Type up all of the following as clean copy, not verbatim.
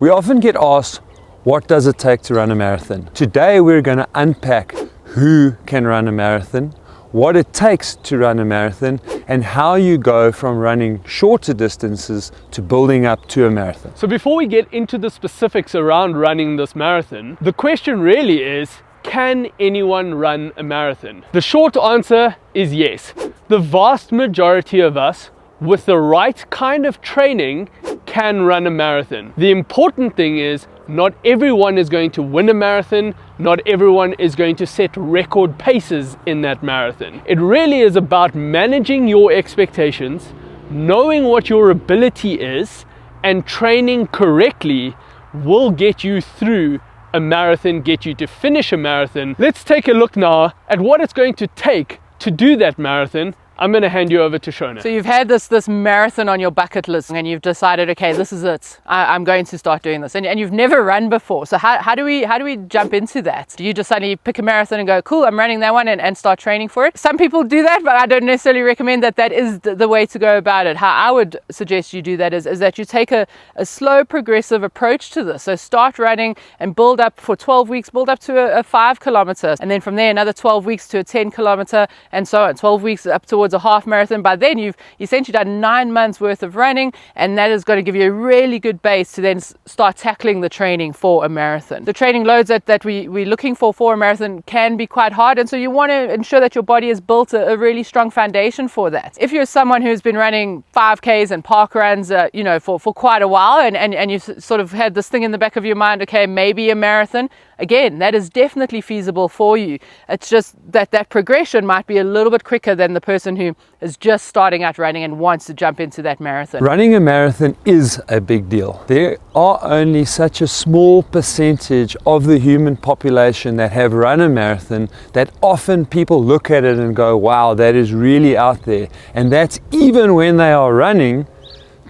We often get asked, what does it take to run a marathon? Today we're going to unpack who can run a marathon, what it takes to run a marathon, and how you go from running shorter distances to building up to a marathon. So before we get into the specifics around running this marathon, the question really is, can anyone run a marathon? The short answer is yes. The vast majority of us, with the right kind of training, can run a marathon. The important thing is, not everyone is going to win a marathon, not everyone is going to set record paces in that marathon. It really is about managing your expectations, knowing what your ability is, and training correctly will get you through a marathon, get you to finish a marathon. Let's take a look now at what it's going to take to do that marathon. I'm going to hand you over to Shona. So you've had this marathon on your bucket list and you've decided, okay, this is it. I'm going to start doing this. And you've never run before. So how do we jump into that? Do you just suddenly pick a marathon and go, cool, I'm running that one and start training for it? Some people do that, but I don't necessarily recommend that is the way to go about it. How I would suggest you do that is that you take a slow, progressive approach to this. So start running and build up for 12 weeks, build up to a 5 kilometer. And then from there, another 12 weeks to a 10 kilometer and so on. 12 weeks up towards a half marathon. By then you've essentially done 9 months worth of running, and that is going to give you a really good base to then start tackling the training for a marathon. The training loads that we're looking for a marathon can be quite hard, and so you want to ensure that your body has built a really strong foundation for that. If you're someone who's been running 5Ks and park runs for quite a while, and you've sort of had this thing in the back of your mind, okay, maybe a marathon, again, that is definitely feasible for you. It's just that progression might be a little bit quicker than the person who is just starting out running and wants to jump into that marathon. Running a marathon is a big deal. There are only such a small percentage of the human population that have run a marathon that often people look at it and go, wow, that is really out there. And that's even when they are running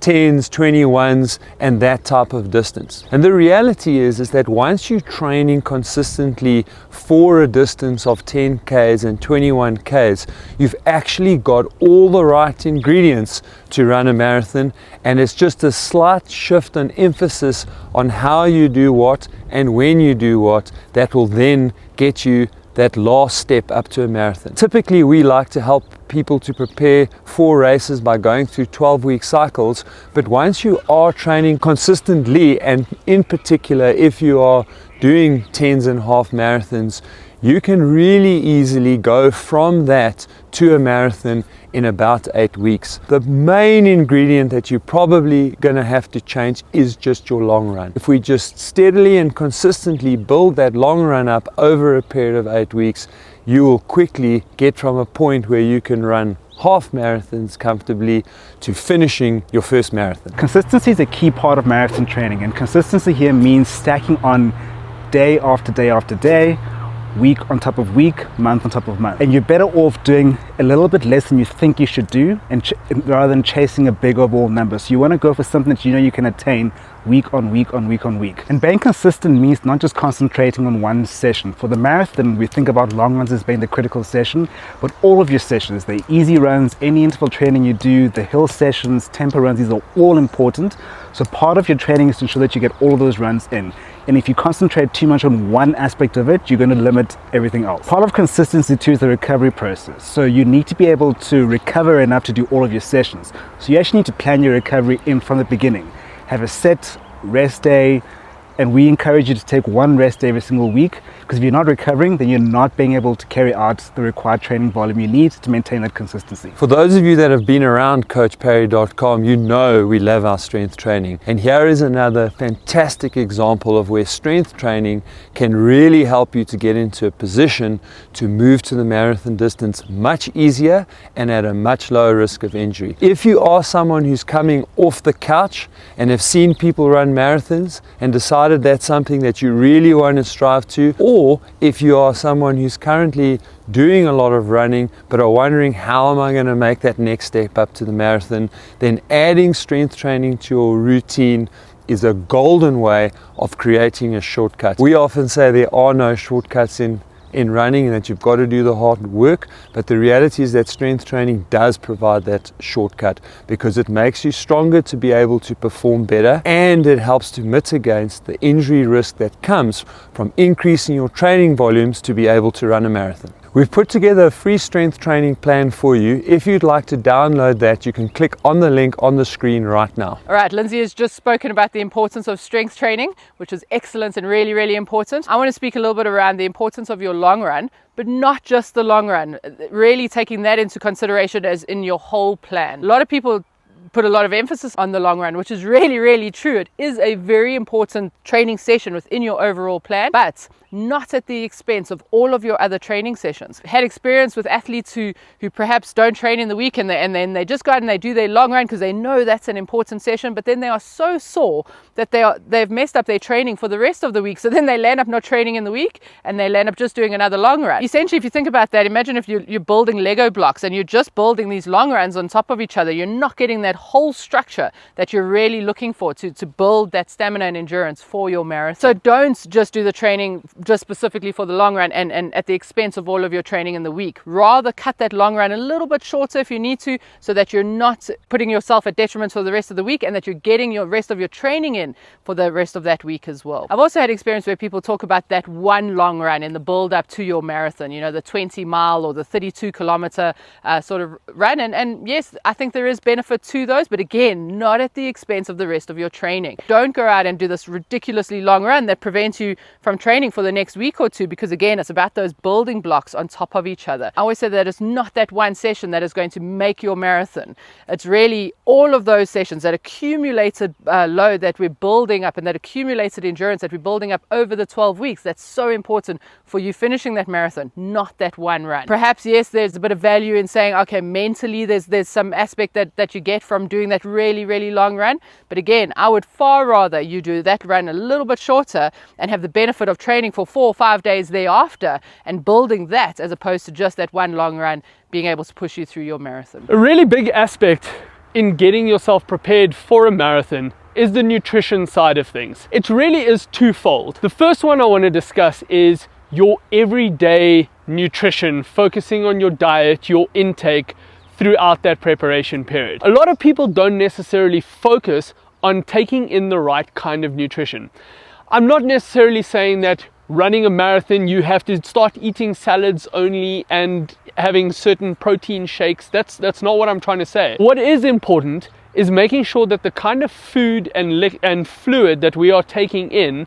10s, 21s, and that type of distance. And the reality is that once you're training consistently for a distance of 10Ks and 21Ks, you've actually got all the right ingredients to run a marathon, and it's just a slight shift in emphasis on how you do what and when you do what that will then get you that last step up to a marathon. Typically, we like to help people to prepare for races by going through 12-week cycles, but once you are training consistently, and in particular if you are doing 10s and half marathons, you can really easily go from that to a marathon in about 8 weeks. The main ingredient that you're probably going to have to change is just your long run. If we just steadily and consistently build that long run up over a period of 8 weeks, you will quickly get from a point where you can run half marathons comfortably to finishing your first marathon. Consistency is a key part of marathon training, and consistency here means stacking on day after day after day, week on top of week, month on top of month. And you're better off doing a little bit less than you think you should do, and rather than chasing a big overall number. So you want to go for something that you know you can attain week on week on week on week. And being consistent means not just concentrating on one session. For the marathon, we think about long runs as being the critical session, but all of your sessions, the easy runs, any interval training you do, the hill sessions, tempo runs, these are all important. So part of your training is to ensure that you get all of those runs in. And if you concentrate too much on one aspect of it, you're going to limit everything else. Part of consistency too is the recovery process. So you need to be able to recover enough to do all of your sessions. So you actually need to plan your recovery in from the beginning. Have a set rest day, and we encourage you to take one rest day every single week, because if you're not recovering, then you're not being able to carry out the required training volume you need to maintain that consistency. For those of you that have been around CoachParry.com, you know we love our strength training. And here is another fantastic example of where strength training can really help you to get into a position to move to the marathon distance much easier and at a much lower risk of injury. If you are someone who's coming off the couch and have seen people run marathons and decided that's something that you really want to strive to, or if you are someone who's currently doing a lot of running but are wondering how am I going to make that next step up to the marathon, then adding strength training to your routine is a golden way of creating a shortcut. We often say there are no shortcuts in in running and that you've got to do the hard work, but the reality is that strength training does provide that shortcut because it makes you stronger to be able to perform better, and it helps to mitigate the injury risk that comes from increasing your training volumes to be able to run a marathon. We've put together a free strength training plan for you. If you'd like to download that, you can click on the link on the screen right now. All right, Lindsay has just spoken about the importance of strength training, which is excellent and really, really important. I want to speak a little bit around the importance of your long run, but not just the long run, really taking that into consideration as in your whole plan. A lot of people put a lot of emphasis on the long run, which is really, really true. It is a very important training session within your overall plan, but not at the expense of all of your other training sessions. Had experience with athletes who perhaps don't train in the week and then they just go out and they do their long run because they know that's an important session, but then they are so sore that they've messed up their training for the rest of the week. So then they land up not training in the week and they land up just doing another long run. Essentially, if you think about that, imagine if you're building Lego blocks and you're just building these long runs on top of each other. You're not getting that whole structure that you're really looking for to build that stamina and endurance for your marathon. So don't just do the training just specifically for the long run and at the expense of all of your training in the week. Rather cut that long run a little bit shorter if you need to, so that you're not putting yourself at detriment for the rest of the week and that you're getting your rest of your training in for the rest of that week as well. I've also had experience where people talk about that one long run in the build up to your marathon, you know, the 20 mile or the 32 kilometer sort of run. And yes, I think there is benefit to those, but again, not at the expense of the rest of your training. Don't go out and do this ridiculously long run that prevents you from training for the next week or two, because again, it's about those building blocks on top of each other. I always say that it's not that one session that is going to make your marathon. It's really all of those sessions, that accumulated load that we're building up and that accumulated endurance that we're building up over the 12 weeks. That's so important for you finishing that marathon, not that one run. Perhaps, yes, there's a bit of value in saying, okay, mentally there's some aspect that you get from doing that really, really long run. But again, I would far rather you do that run a little bit shorter and have the benefit of training for 4 or 5 days thereafter and building that, as opposed to just that one long run being able to push you through your marathon. A really big aspect in getting yourself prepared for a marathon is the nutrition side of things. It really is twofold. The first one I want to discuss is your everyday nutrition, focusing on your diet, your intake throughout that preparation period. A lot of people don't necessarily focus on taking in the right kind of nutrition. I'm not necessarily saying that running a marathon you have to start eating salads only and having certain protein shakes. That's not what I'm trying to say. What is important is making sure that the kind of food and fluid that we are taking in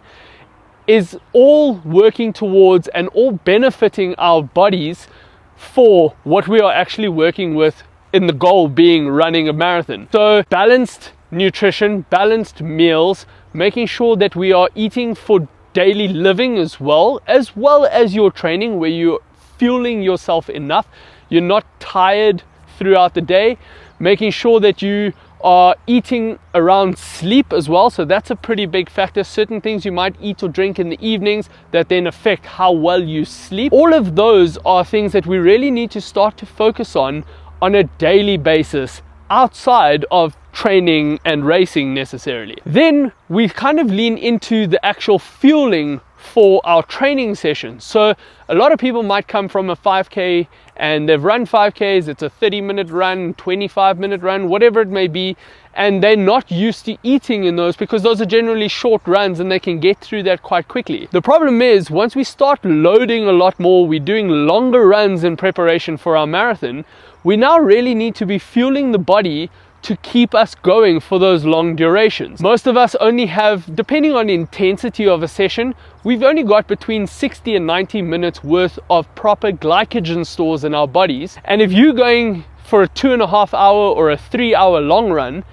is all working towards and all benefiting our bodies for what we are actually working with, in the goal being running a marathon. So balanced nutrition, balanced meals, making sure that we are eating for daily living as well as your training, where you're fueling yourself enough, you're not tired throughout the day, making sure that you are eating around sleep as well. So that's a pretty big factor. Certain things you might eat or drink in the evenings that then affect how well you sleep. All of those are things that we really need to start to focus on a daily basis, outside of training and racing necessarily. Then we kind of lean into the actual fueling for our training sessions. So a lot of people might come from a 5K and they've run 5Ks, it's a 30-minute run, 25-minute run, whatever it may be, and they're not used to eating in those because those are generally short runs and they can get through that quite quickly. The problem is, once we start loading a lot more, we're doing longer runs in preparation for our marathon, we now really need to be fueling the body to keep us going for those long durations. Most of us only have, depending on the intensity of a session, we've only got between 60 and 90 minutes worth of proper glycogen stores in our bodies. And if you're going for a 2.5 hour or a 3 hour long run,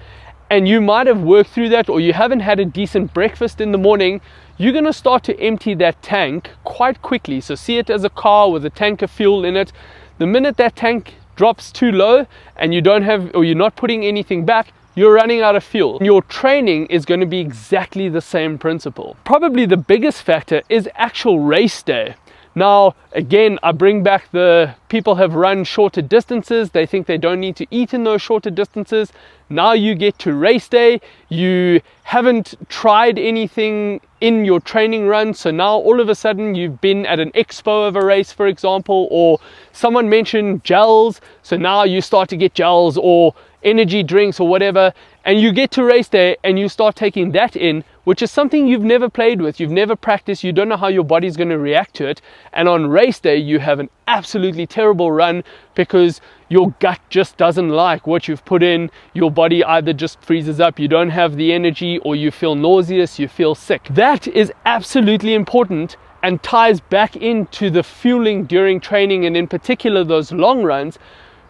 and you might have worked through that, or you haven't had a decent breakfast in the morning, you're gonna start to empty that tank quite quickly. So see it as a car with a tank of fuel in it. The minute that tank drops too low and you don't have, or you're not putting anything back, you're running out of fuel. Your training is going to be exactly the same principle. Probably the biggest factor is actual race day. Now, again, I bring back the people have run shorter distances. They think they don't need to eat in those shorter distances. Now you get to race day. You haven't tried anything in your training run. So now all of a sudden you've been at an expo of a race, for example, or someone mentioned gels. So now you start to get gels or energy drinks or whatever, and you get to race day and you start taking that in, which is something you've never played with, you've never practiced, you don't know how your body's going to react to it, and on race day you have an absolutely terrible run because your gut just doesn't like what you've put in. Your body either just freezes up, you don't have the energy, or you feel nauseous, you feel sick. That is absolutely important and ties back into the fueling during training, and in particular those long runs,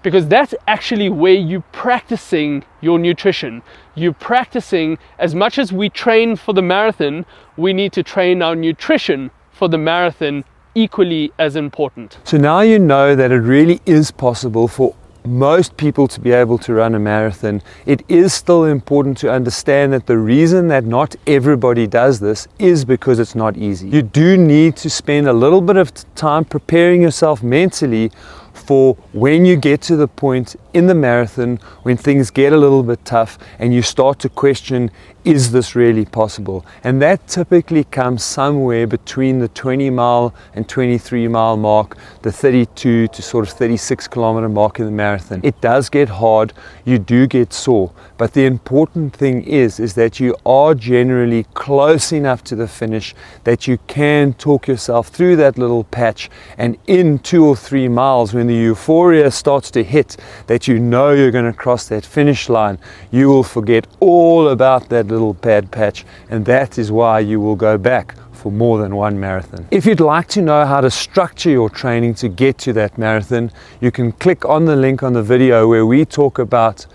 because that's actually where you're practicing your nutrition. You're practicing, as much as we train for the marathon, we need to train our nutrition for the marathon, equally as important. So now you know that it really is possible for most people to be able to run a marathon. It is still important to understand that the reason that not everybody does this is because it's not easy. You do need to spend a little bit of time preparing yourself mentally for when you get to the point in the marathon when things get a little bit tough and you start to question, is this really possible? And that typically comes somewhere between the 20-mile and 23-mile mark, the 32 to sort of 36-kilometer mark in the marathon. It does get hard, you do get sore, but the important thing is that you are generally close enough to the finish that you can talk yourself through that little patch, and in 2 or 3 miles, when the euphoria starts to hit, that you know you're going to cross that finish line, you will forget all about that little bad patch, and that is why you will go back for more than one marathon. If you'd like to know how to structure your training to get to that marathon, you can click on the link on the video where we talk about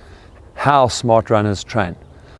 how smart runners train.